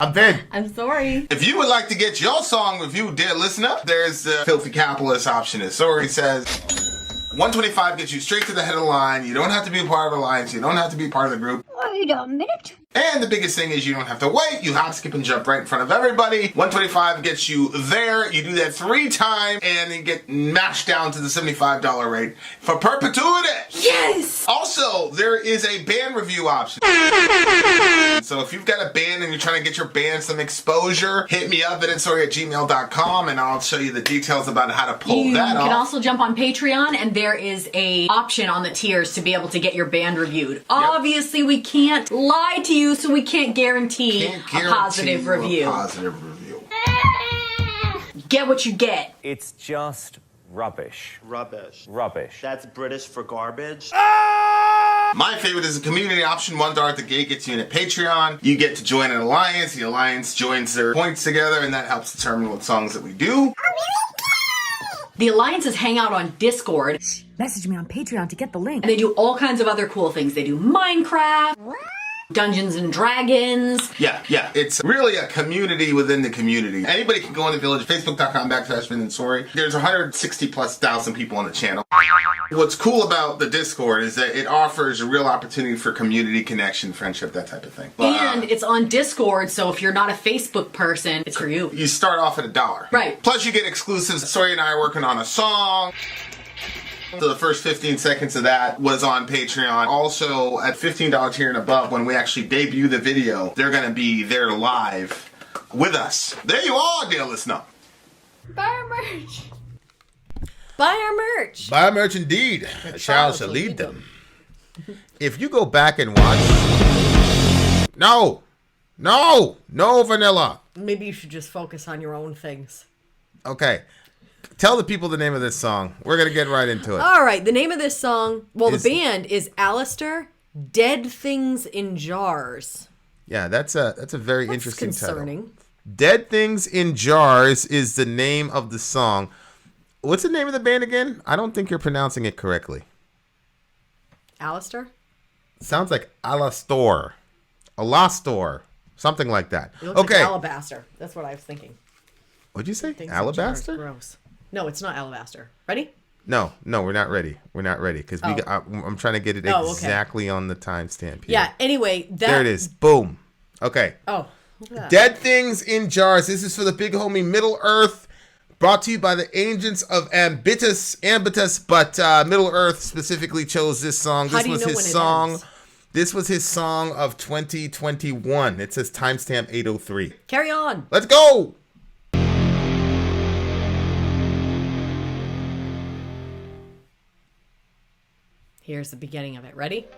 I'm Vin. I'm Sori. If you would like to get your song reviewed, dear listener, there's the filthy capitalist option. As Sori says, $125 gets you straight to the head of the line. You don't have to be a part of the alliance. You don't have to be part of the group. Wait a minute. And the biggest thing is you don't have to wait. You hop, skip, and jump right in front of everybody. $125 gets you there. You do that 3 times, and you get mashed down to the $75 rate for perpetuity. Yes! Also, there is a band review option. So if you've got a band and you're trying to get your band some exposure, hit me up at villageXchange@gmail.com, and I'll show you the details about how to pull that off. You can also jump on Patreon, and there is a option on the tiers to be able to get your band reviewed. Obviously, we can't lie to you, so we can't guarantee a positive review. Get what you get. It's just rubbish. Rubbish. Rubbish. That's British for garbage. My favorite is the community option. $1 at the gate gets you in at Patreon. You get to join an alliance. The alliance joins their points together, and that helps determine what songs that we do. The alliances hang out on Discord. Message me on Patreon to get the link. And they do all kinds of other cool things. They do Minecraft, Dungeons and Dragons. Yeah. It's really a community within the community. Anybody can go on the village, facebook.com/Vin and Sori. There's 160,000+ people on the channel. What's cool about the Discord is that it offers a real opportunity for community connection, friendship, that type of thing. And it's on Discord, so if you're not a Facebook person, it's for you. You start off at $1. Right. Plus you get exclusives. Sori and I are working on a song. So the first 15 seconds of that was on Patreon. Also, at $15 tier and above, when we actually debut the video, they're going to be there live with us. There you are, dear listener. Buy our merch. Buy our merch. Buy our merch indeed. A child shall lead them. If you go back and watch... No, vanilla. Maybe you should just focus on your own things. Okay. Tell the people the name of this song. We're going to get right into it. All right. The name of this song, the band is Alastor-Dead Things in Jars. Yeah, that's a very interesting concerning. title. Dead Things in Jars is the name of the song. What's the name of the band again? I don't think you're pronouncing it correctly. Alastor? Sounds like Alastor. Something like that. It looks Okay. like alabaster. That's what I was thinking. What'd you say? Things in Alabaster? jars. Gross. No, it's not alabaster. Ready? No, we're not ready. We're not ready because I'm trying to get it exactly on the timestamp here. Yeah, anyway. There it is. Boom. Okay. Oh, look at that. Dead Things in Jars. This is for the big homie Middle Earth. Brought to you by the Agents of Ambitus, but Middle Earth specifically chose this song. How do you know when it ends? This was his song of 2021. It says timestamp 803. Carry on. Let's go. Here's the beginning of it. Ready?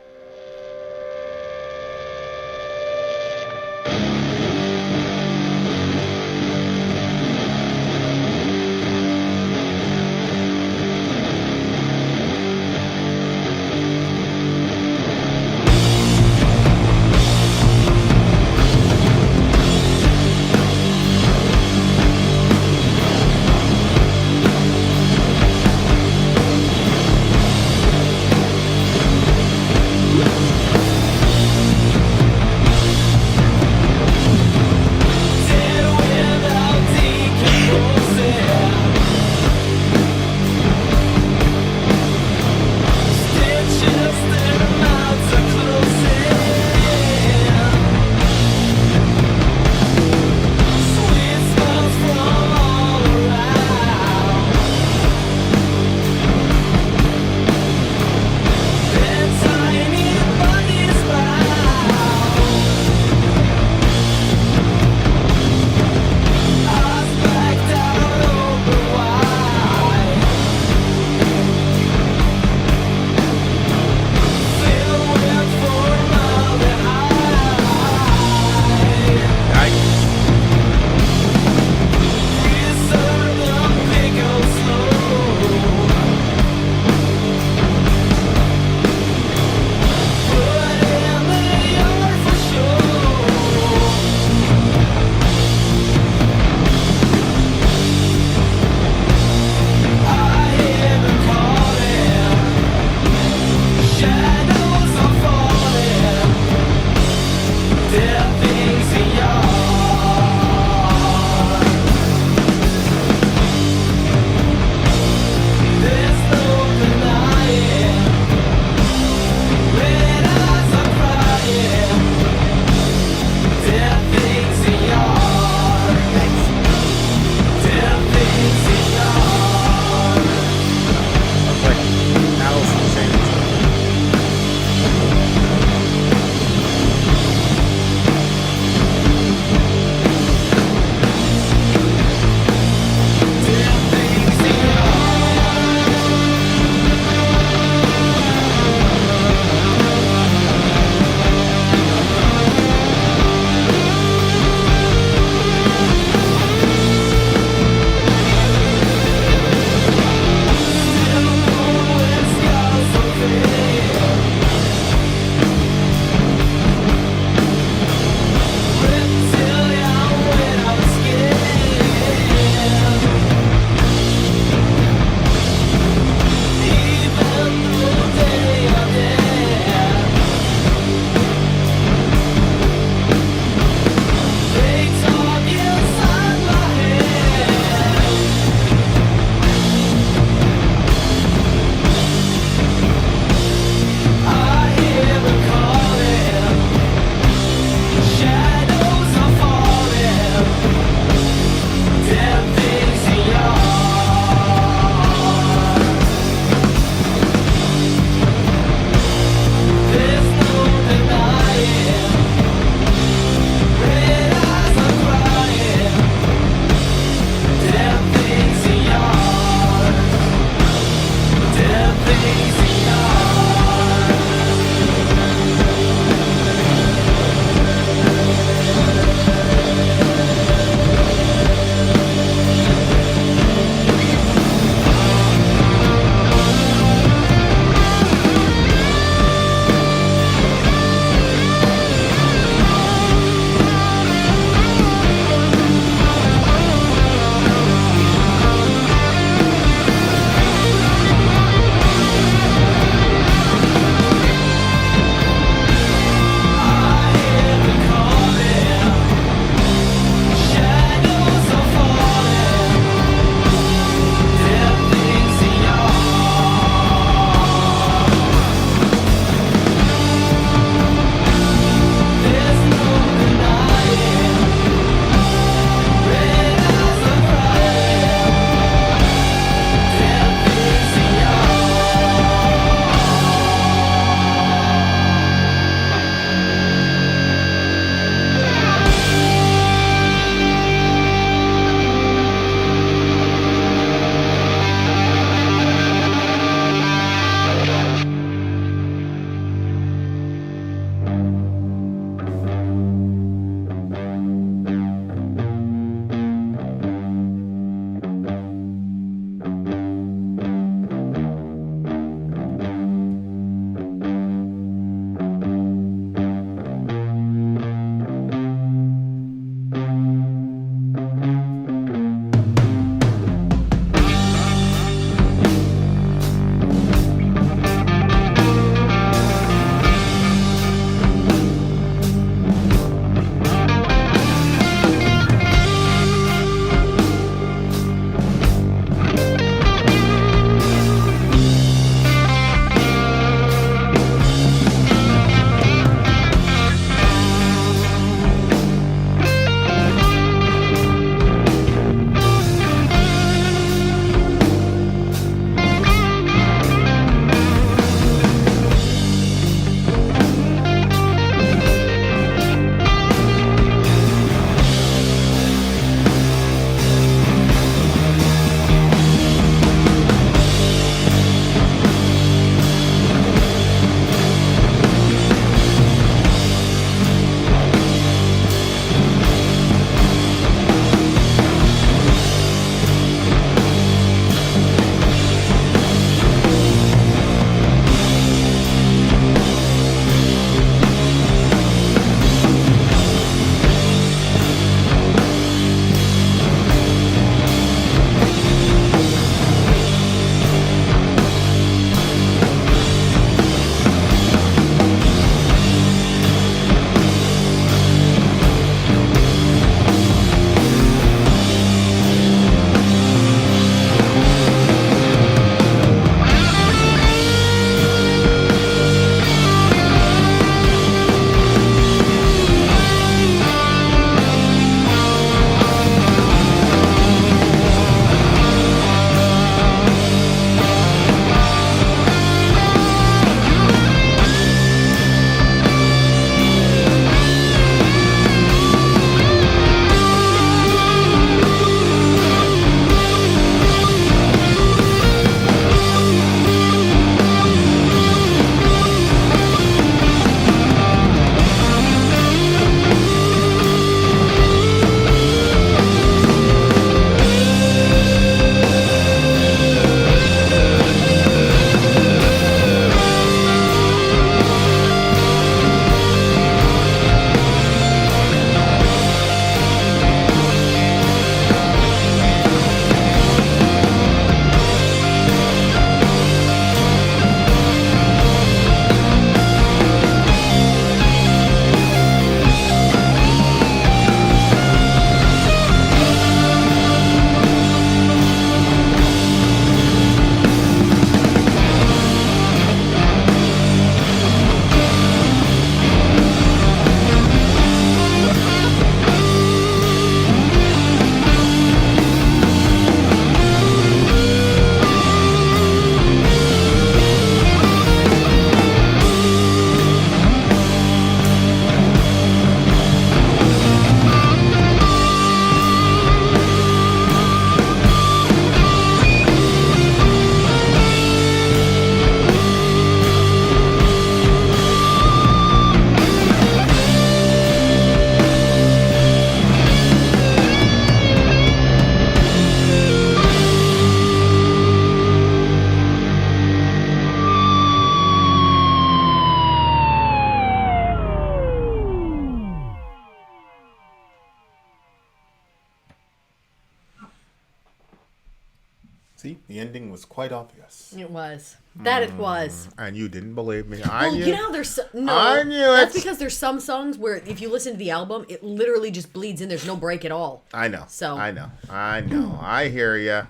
See, the ending was quite obvious. It was. That it was. And you didn't believe me. I Well, knew. you know how there's no. I knew That's it. because there's some songs where if you listen to the album, it literally just bleeds in. There's no break at all. I know. So I know. I hear ya.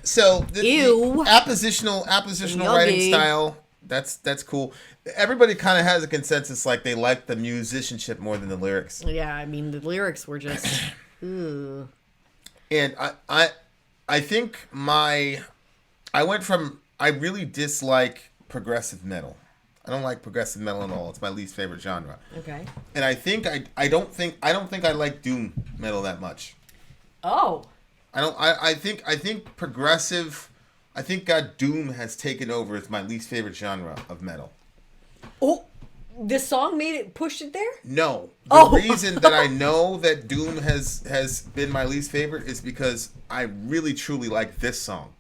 So the Ew. appositional writing Yuggy. style. That's cool. Everybody kind of has a consensus, like they like the musicianship more than the lyrics. Yeah, I mean the lyrics were just. Ooh. And I think I went from, I really dislike progressive metal. I don't like progressive metal at all. It's my least favorite genre. Okay. And I think I don't think I like doom metal that much. Oh. I think progressive, I think doom has taken over as my least favorite genre of metal. Oh. This song made it pushed it there? No. The Oh. reason that I know that doom has been my least favorite is because I really truly like this song.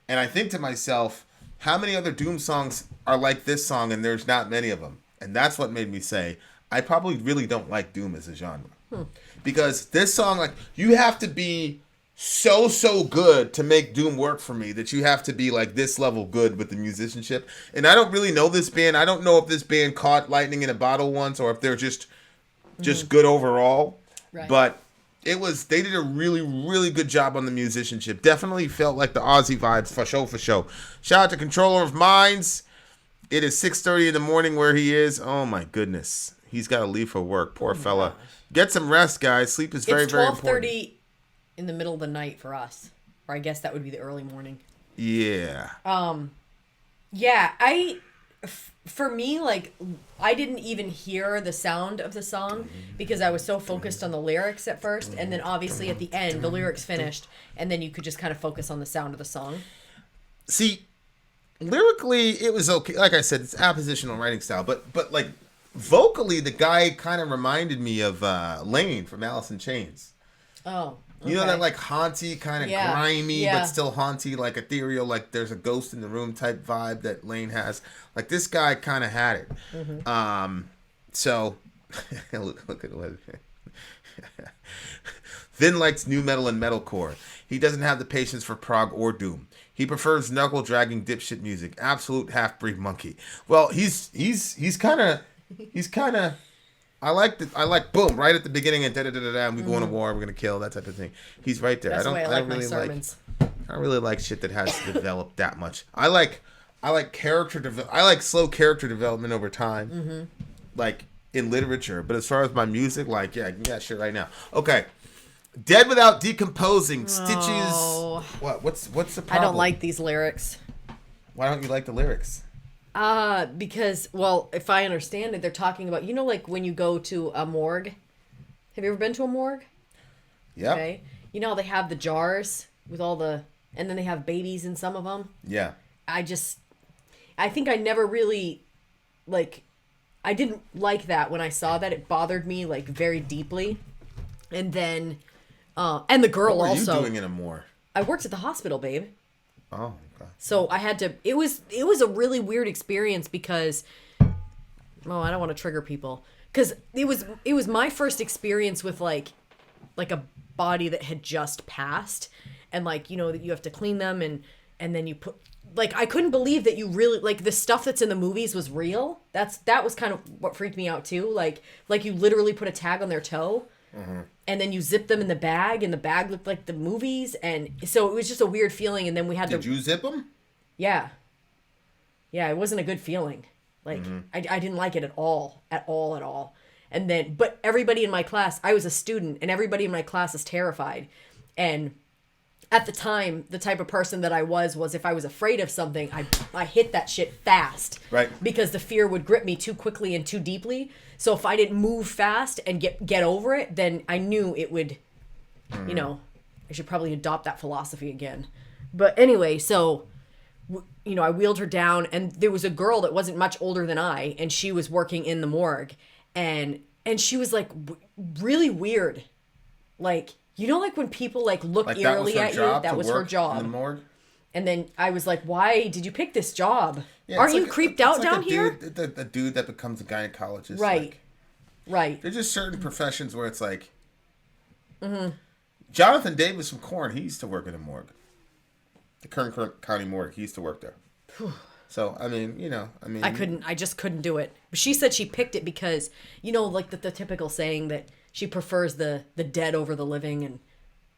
And I think to myself, how many other doom songs are like this song, and there's not many of them. And that's what made me say, I probably really don't like doom as a genre. Because this song, like, you have to be so good to make doom work for me, that you have to be like this level good with the musicianship. And I don't really know this band. I don't know if this band caught lightning in a bottle once, or if they're just good overall. Right. But they did a really good job on the musicianship. Definitely felt like the Aussie vibes, for show. Shout out to Controller of Minds. It is 6:30 in the morning where he is. Oh my goodness. He's got to leave for work. Poor fella. Get some rest, guys. Sleep is very, It's very important. 12:30 in the middle of the night for us. Or I guess that would be the early morning. Yeah. Yeah, for me, like, I didn't even hear the sound of the song because I was so focused on the lyrics at first, and then obviously at the end, the lyrics finished, and then you could just kind of focus on the sound of the song. See, lyrically, it was okay. Like I said, it's appositional writing style, but like vocally, the guy kind of reminded me of Lane from Alice in Chains. Oh, You know okay. that like haunty, kind of Yeah, grimy, yeah. but still haunty, like ethereal, like there's a ghost in the room type vibe that Lane has. Like this guy kind of had it. So look at what Vin likes new metal and metalcore. He doesn't have the patience for prog or doom. He prefers knuckle dragging dipshit music. Absolute half breed monkey. Well, he's kind of. I like boom right at the beginning and and we go to war, we're gonna kill, that type of thing. He's right there. That's the way I like my really sermons. I don't really like shit that has developed that much. I like I like slow character development over time, like in literature. But as far as my music, like yeah, shit right now. Okay, Dead Without Decomposing, Stitches. Oh. What's the problem? I don't like these lyrics. Why don't you like the lyrics? Because, well, if I understand it, they're talking about, like when you go to a morgue. Have you ever been to a morgue? Yep. Okay. You know how they have the jars with all the, and then they have babies in some of them? Yeah. I think I never really, like, I didn't like that when I saw that. It bothered me, like, very deeply. And then, and the girl What were also. you doing in a more? I worked at the hospital, babe. Oh, okay. So I had to, it was a really weird experience because, I don't want to trigger people. Because it was my first experience with like a body that had just passed. And like, that you have to clean them and then you put, like, I couldn't believe that you really, like, the stuff that's in the movies was real. That was kind of what freaked me out too. Like you literally put a tag on their toe. And then you zip them in the bag, and the bag looked like the movies, and so it was just a weird feeling. And then we had Did you zip them? yeah, it wasn't a good feeling. Like I didn't like it at all. And then, but everybody in my class, I was a student, and everybody in my class is terrified. And at the time, the type of person that I was if I was afraid of something, I hit that shit fast. Right. Because the fear would grip me too quickly and too deeply. So if I didn't move fast and get over it, then I knew it would, I should probably adopt that philosophy again. But anyway, so, I wheeled her down, and there was a girl that wasn't much older than I, and she was working in the morgue. And she was like really weird. Like, like when people like look Like that was eerily her at you? job That to was her work in job. the morgue? And then I was like, why did you pick this job? Yeah, Aren't it's you like- creeped it's out like down a here? dude, the dude that becomes a gynecologist. Right. Like, Right. there's just certain professions where it's like, Jonathan Davis from Korn, he used to work in a morgue. The Kern County Morgue. He used to work there. So, I mean, I just couldn't do it. But she said she picked it because, like the typical saying that she prefers the dead over the living, and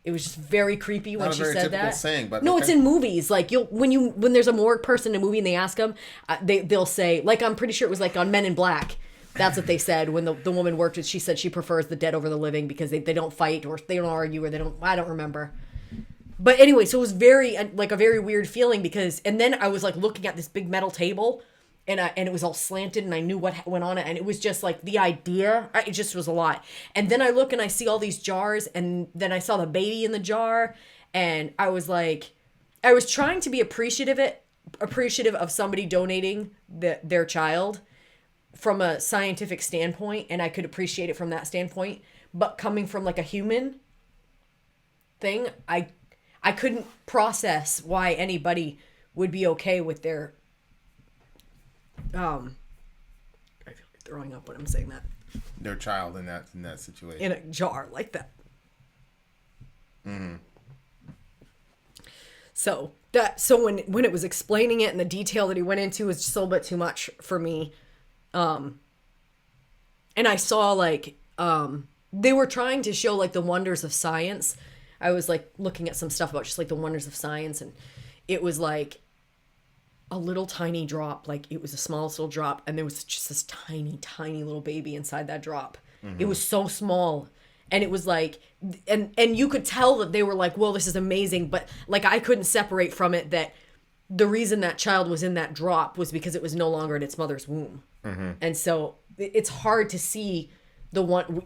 it was just very creepy when she said that. Saying, but no, it's in movies. Like when there's a morgue person in a movie and they ask them, they'll say, like, I'm pretty sure it was like on Men in Black. That's what they said when the woman worked with. She said she prefers the dead over the living because they don't fight or they don't argue or I don't remember. But anyway, so it was very like a very weird feeling because, and then I was like looking at this big metal table, and it was all slanted, and I knew what went on it, and it was just like the idea, it just was a lot. And then I look and I see all these jars, and then I saw the baby in the jar, and I was like, I was trying to be appreciative of somebody donating their child from a scientific standpoint, and I could appreciate it from that standpoint, but coming from like a human thing, I couldn't process why anybody would be okay with their I feel like throwing up when I'm saying that. Their child in that situation. In a jar like that. Mm-hmm. So when it was explaining it and the detail that he went into was just a little bit too much for me. And I saw like they were trying to show like the wonders of science. I was like looking at some stuff about just like the wonders of science, and it was like a little tiny drop, like it was the smallest little drop, and there was just this tiny, tiny little baby inside that drop. Mm-hmm. It was so small, and it was like, and you could tell that they were like, well, this is amazing, but like I couldn't separate from it that the reason that child was in that drop was because it was no longer in its mother's womb. Mm-hmm. And so it's hard to see the one,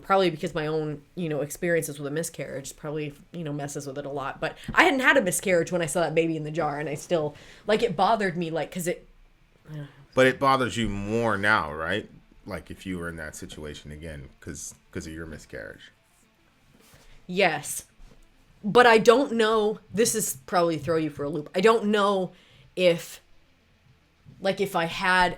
probably because my own, experiences with a miscarriage probably, messes with it a lot. But I hadn't had a miscarriage when I saw that baby in the jar, and I still, like, it bothered me, like, because it... But it bothers you more now, right? Like, if you were in that situation again, because of your miscarriage. Yes. But I don't know, this is probably throw you for a loop. I don't know if I had...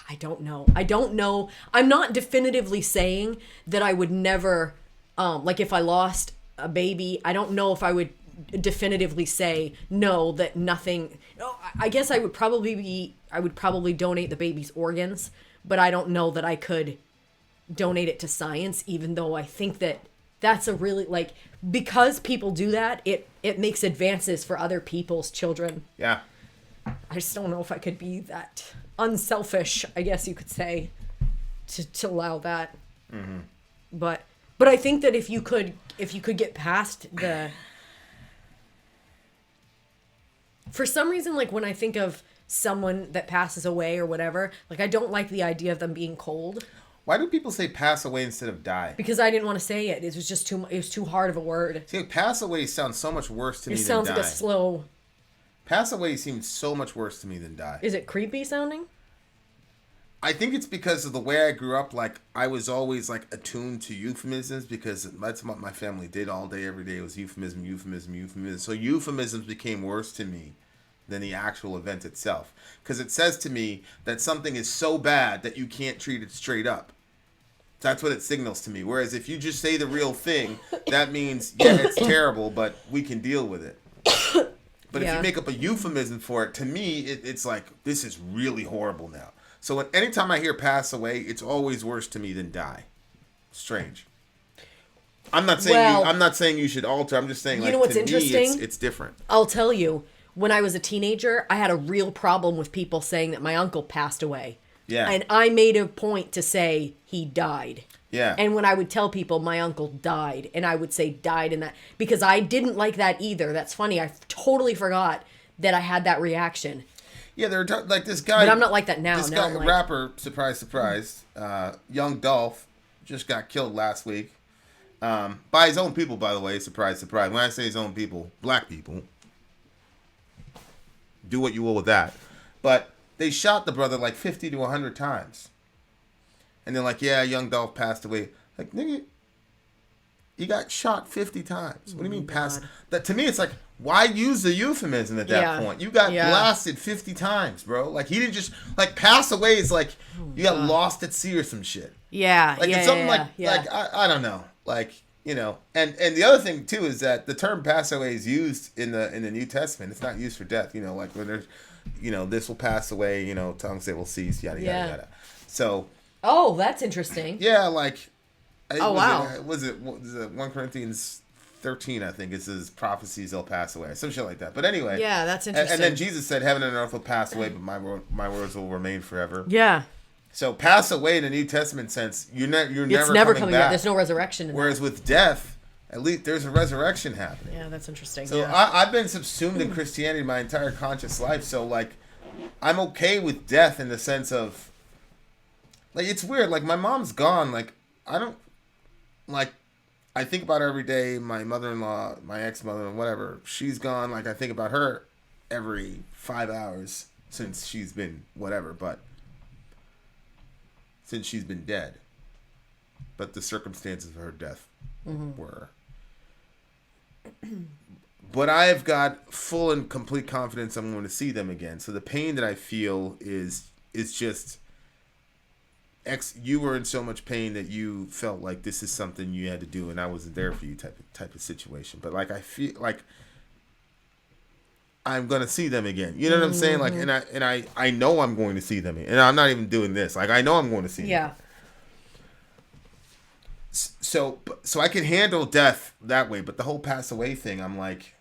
I don't know. I'm not definitively saying that I would never, like if I lost a baby, I don't know if I would definitively say no, that nothing, I guess I would probably donate the baby's organs, but I don't know that I could donate it to science, even though I think that that's a really, like, because people do that, it makes advances for other people's children. Yeah. I just don't know if I could be that unselfish, I guess you could say, to allow that. Mm-hmm. But I think that if you could get past for some reason, like when I think of someone that passes away or whatever, like I don't like the idea of them being cold. Why do people say pass away instead of die? Because I didn't want to say it. It was just it was too hard of a word. See, pass away sounds so much worse to me than die. It sounds like a slow... Pass away seems so much worse to me than die. Is it creepy sounding? I think it's because of the way I grew up. Like, I was always, like, attuned to euphemisms because that's what my family did all day, every day. It was euphemism. So euphemisms became worse to me than the actual event itself. Because it says to me that something is so bad that you can't treat it straight up. That's what it signals to me. Whereas if you just say the real thing, that means, yeah, it's terrible, but we can deal with it. But if you make up a euphemism for it, to me, it's like, this is really horrible now. So anytime I hear pass away, it's always worse to me than die. Strange. I'm not saying you should alter. I'm just saying, like, what's to me, interesting? it's different. I'll tell you, when I was a teenager, I had a real problem with people saying that my uncle passed away. Yeah. And I made a point to say he died. Yeah. And when I would tell people my uncle died, and I would say died in that, because I didn't like that either. That's funny. I totally forgot that I had that reaction. Yeah, they're like this guy. But I'm not like that now. This now guy, rapper, surprise, Young Dolph, just got killed last week. By his own people, by the way. Surprise. When I say his own people, black people. Do what you will with that. But they shot the brother like 50 to 100 times. And they're like, yeah, Young Dolph passed away. Like, nigga, he got shot 50 times. What do you mean passed? That, to me, it's like, why use the euphemism at that point? You got blasted 50 times, bro. Like, he didn't just, like, pass away is like, you got lost at sea or some shit. Yeah, like, it's something like, I don't know. Like, You know, and the other thing too is that the term pass away is used in the New Testament. It's not used for death. You know, like when there's, you know, this will pass away. You know, tongues they will cease. Yada yada yada. So. Oh, that's interesting. Yeah, like. Wow. Was it 1 Corinthians 13? I think it says prophecies they'll pass away, some shit like that. But anyway. Yeah, that's interesting. And then Jesus said, "Heaven and earth will pass away, but my words will remain forever." Yeah. So pass away in the New Testament sense, you're It's never coming back. There's no resurrection. Whereas with death, at least there's a resurrection happening. Yeah, that's interesting. So I've been subsumed in Christianity my entire conscious life. So like, I'm okay with death in the sense of, like, it's weird. Like my mom's gone. Like I don't, like, I think about her every day. My mother-in-law, my ex-mother, whatever, she's gone. Like I think about her every 5 hours since she's been whatever, but. Since she's been dead, but the circumstances of her death were. But I've got full and complete confidence I'm going to see them again. So the pain that I feel is just. You were in so much pain that you felt like this is something you had to do, and I wasn't there for you, type of situation. But like I feel like. I'm gonna see them again. You know what I'm saying? Like, and I know I'm going to see them, and I'm not even doing this. Like, I know I'm going to see them. Yeah. So I can handle death that way, but the whole pass away thing, I'm like,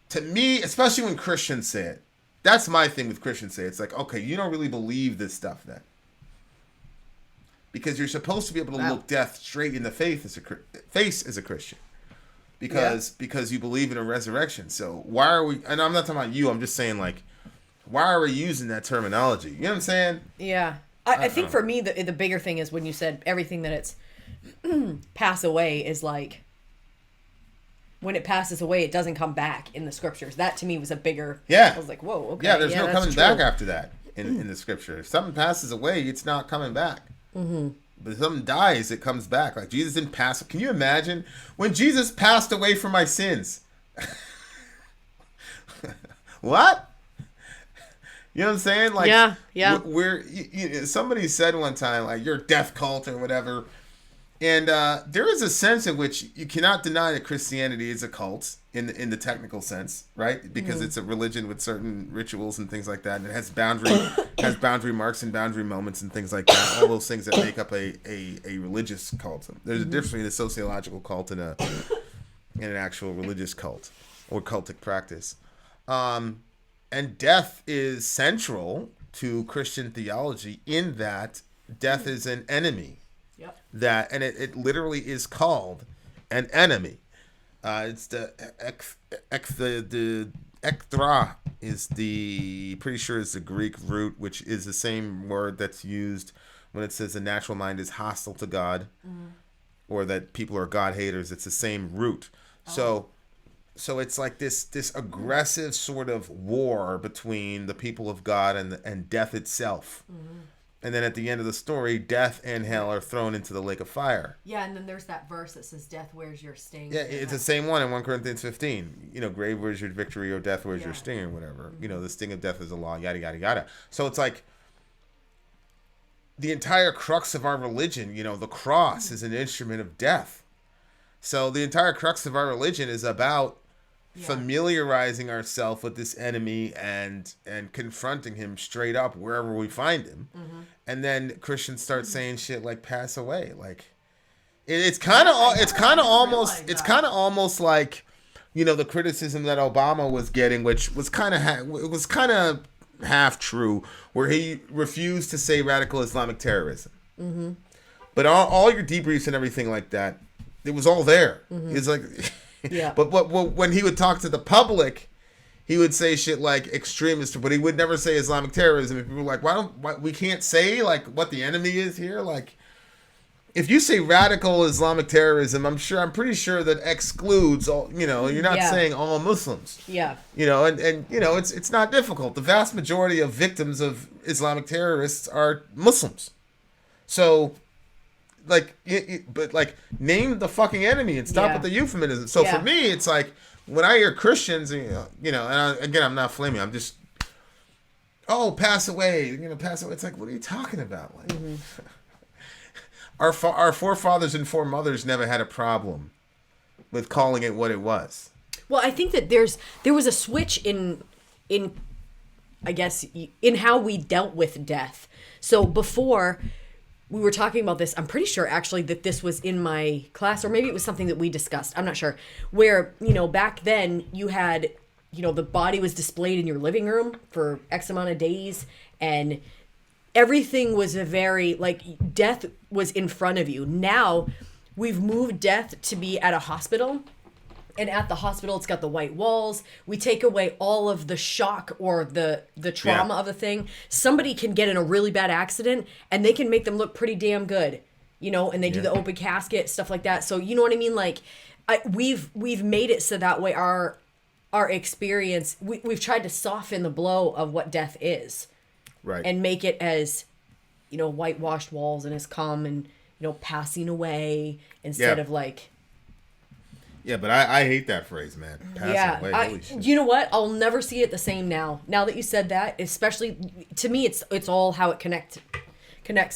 to me, especially when Christians say it, that's my thing with Christians say it. It's like, okay, you don't really believe this stuff then, because you're supposed to be able to look death straight in the face as a Christian. Because you believe in a resurrection. So why are we, and I'm not talking about you, I'm just saying, like, why are we using that terminology? You know what I'm saying? Yeah. I think for me, the bigger thing is when you said everything that it's pass away is like, when it passes away, it doesn't come back in the scriptures. That to me was a bigger, I was like, whoa, okay. Yeah, there's no coming back after that in the scripture. If something passes away, it's not coming back. Mm-hmm. But if something dies, it comes back. Like Jesus didn't pass. Can you imagine when Jesus passed away for my sins? What? You know what I'm saying? Like, yeah. Somebody said one time, like, you're a death cult or whatever. And there is a sense in which you cannot deny that Christianity is a cult in the technical sense, right? Because it's a religion with certain rituals and things like that, and it has boundary marks and boundary moments and things like that. All those things that make up a religious cult. There's a difference between a sociological cult and an actual religious cult or cultic practice. And death is central to Christian theology in that death is an enemy. Yep. It literally is called an enemy. It's the ekthra is pretty sure it's the Greek root, which is the same word that's used when it says the natural mind is hostile to God, or that people are God haters. It's the same root. Oh. So it's like this aggressive sort of war between the people of God and death itself. Mm-hmm. And then at the end of the story, death and hell are thrown into the lake of fire. Yeah, and then there's that verse that says, "Death, where's your sting?" Yeah, it's the same one in 1 Corinthians 15. You know, grave, where's your victory, or death, where's your sting, or whatever. Mm-hmm. You know, the sting of death is the law, yada, yada, yada. So it's like the entire crux of our religion, you know, the cross is an instrument of death. So the entire crux of our religion is about familiarizing ourselves with this enemy and confronting him straight up wherever we find him. Mm-hmm. And then Christians start saying shit like pass away. Like it's kind of almost like, you know, the criticism that Obama was getting, which was kind of half true, where he refused to say radical Islamic terrorism. Mm-hmm. But all your debriefs and everything like that, it was all there. Mm-hmm. It's like yeah. But when he would talk to the public, he would say shit like extremist, but he would never say Islamic terrorism. And people were like, why we can't say like what the enemy is here? Like, if you say radical Islamic terrorism, I'm pretty sure that excludes all. You know, you're not saying all Muslims. Yeah. You know, and you know, it's not difficult. The vast majority of victims of Islamic terrorists are Muslims. So. Like, but like, name the fucking enemy and stop with the euphemism. So for me, it's like when I hear Christians, you know, and again, I'm not flaming. I'm just, pass away. You know, pass away. It's like, what are you talking about? Like, our forefathers and foremothers never had a problem with calling it what it was. Well, I think that there was a switch in I guess in how we dealt with death. So before we were talking about this, I'm pretty sure actually that this was in my class, or maybe it was something that we discussed. I'm not sure. Where, back then you had, the body was displayed in your living room for X amount of days, and everything was a very, death was in front of you. Now we've moved death to be at a hospital. And at the hospital, it's got the white walls. We take away all of the shock or the trauma of the thing. Somebody can get in a really bad accident, and they can make them look pretty damn good, and they do the open casket, stuff like that. So you know what I mean? We've made it so that way our experience, we've tried to soften the blow of what death is, right? And make it as, whitewashed walls and as calm and passing away instead of Yeah, but I hate that phrase, man. Passing away. Holy shit. You know what? I'll never see it the same now. Now that you said that, especially to me, it's all how it connects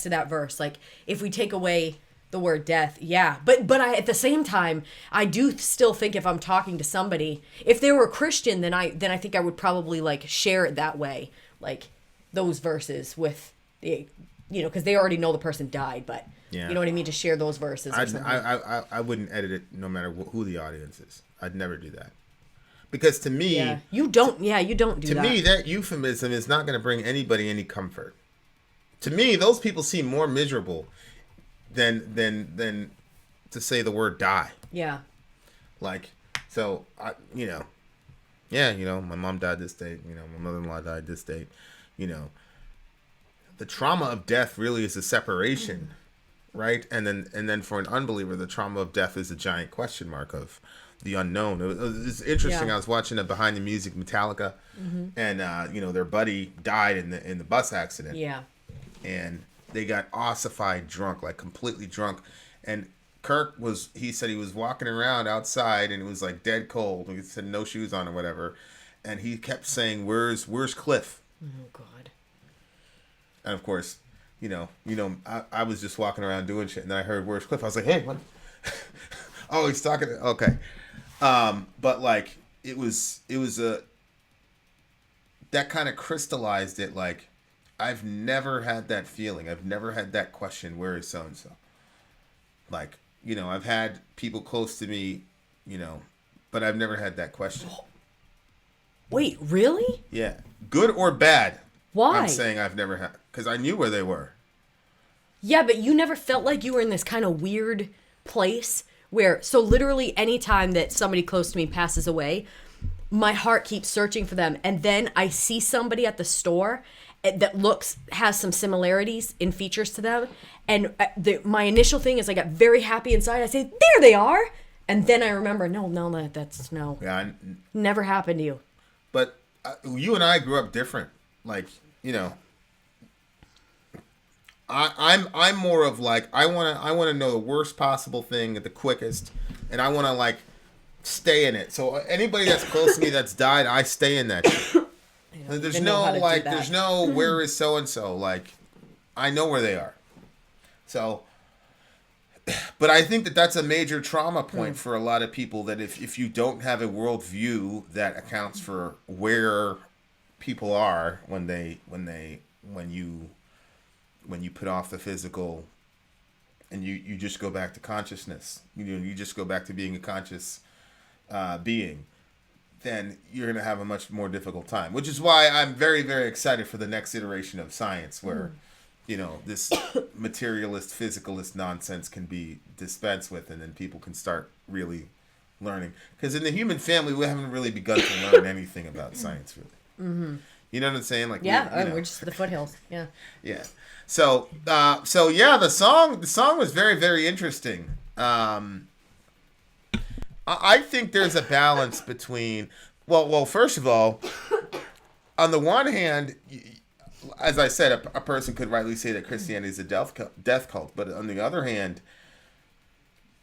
to that verse. If we take away the word death, but I at the same time, I do still think if I'm talking to somebody, if they were a Christian, then I think I would probably share it that way, those verses with the, because they already know the person died, but. Yeah. You know what I mean? To share those verses or something. I wouldn't edit it no matter who the audience is. I'd never do that. Because to me... You don't do that. To me, that euphemism is not going to bring anybody any comfort. To me, those people seem more miserable than to say the word die. Yeah. My mom died this date. My mother-in-law died this date. The trauma of death really is a separation. Right, and then for an unbeliever, the trauma of death is a giant question mark of the unknown. It's interesting. I was watching a Behind the Music Metallica, and their buddy died in the bus accident. Yeah, and they got ossified drunk, completely drunk. And Kirk he said he was walking around outside and it was dead cold. He said no shoes on or whatever, and he kept saying, "Where's Cliff?" Oh God. And of course. I was just walking around doing shit, and then I heard "Where's Cliff?" I was like, "Hey, what?" Oh, he's talking. Okay, but it was that kind of crystallized it. I've never had that feeling. I've never had that question. Where is so and so? I've had people close to me, but I've never had that question. Wait, really? Yeah, good or bad. Why? I'm saying I've never had, because I knew where they were. Yeah, but you never felt like you were in this kind of weird place where, so literally any time that somebody close to me passes away, my heart keeps searching for them. And then I see somebody at the store that has some similarities in features to them. And my initial thing is I got very happy inside. I say, there they are. And then I remember, that's no. Yeah, never happened to you. But you and I grew up different. I'm more of I want to know the worst possible thing at the quickest, and I want to stay in it. So anybody that's close to me that's died, I stay in that shit. There's no where is so and so. I know where they are. So, but I think that's a major trauma point for a lot of people. That if you don't have a worldview that accounts for where people are when you put off the physical and you just go back to consciousness, you just go back to being a conscious being, then you're going to have a much more difficult time, which is why I'm very, very excited for the next iteration of science where, this materialist, physicalist nonsense can be dispensed with, and then people can start really learning. Because in the human family, we haven't really begun to learn anything about science, really. Mm-hmm. You know what I'm saying? We're just the foothills. Yeah. Yeah. So yeah, the song was very, very interesting. I think there's a balance between, well, first of all, on the one hand, as I said, a person could rightly say that Christianity is a death cult, but on the other hand,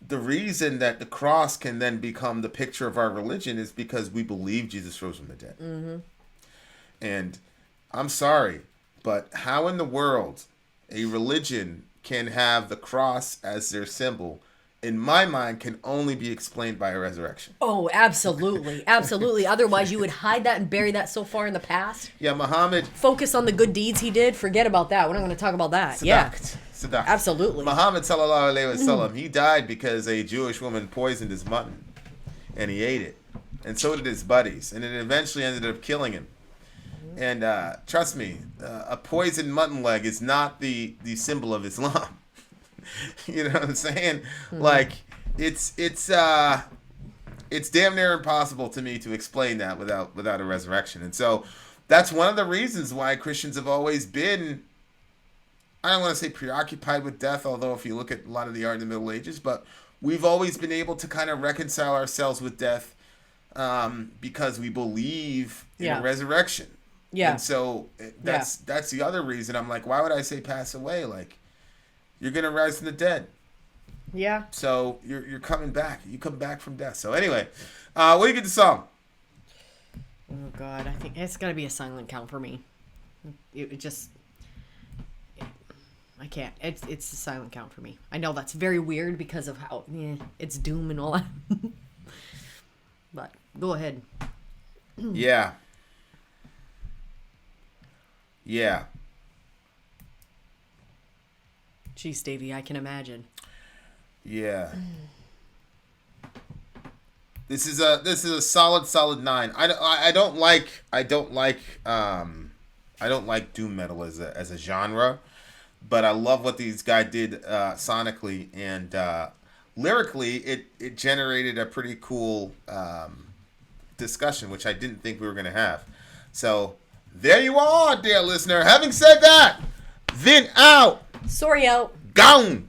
the reason that the cross can then become the picture of our religion is because we believe Jesus rose from the dead. Mm-hmm. And I'm sorry, but how in the world a religion can have the cross as their symbol in my mind, can only be explained by a resurrection. Oh, absolutely. Absolutely. Otherwise, you would hide that and bury that so far in the past. Yeah, Muhammad. Focus on the good deeds he did. Forget about that. We're not going to talk about that. Sadaq. Absolutely. Muhammad sallallahu alaihi wasallam, he died because a Jewish woman poisoned his mutton, and he ate it, and so did his buddies, and it eventually ended up killing him. And trust me, a poisoned mutton leg is not the symbol of Islam. You know what I'm saying? Like it's damn near impossible to me to explain that without a resurrection. And so that's one of the reasons why Christians have always been, I don't want to say preoccupied with death, although if you look at a lot of the art in the Middle Ages, but we've always been able to kind of reconcile ourselves with death because we believe in a resurrection. Yeah. And so that's the other reason. I'm like, why would I say pass away? Like, you're going to rise from the dead. Yeah. So you're coming back. You come back from death. So anyway, what do you get the song? Oh, God. I think it's got to be a silent count for me. I can't. It's a silent count for me. I know that's very weird because of how it's doom and all that. But go ahead. Yeah. Yeah. Jeez, Davey, I can imagine. Yeah. This is a solid 9. I don't like doom metal as a genre, but I love what these guys did sonically, and lyrically it generated a pretty cool discussion, which I didn't think we were going to have. So there you are, dear listener. Having said that, Vin out. Sori out. Gone.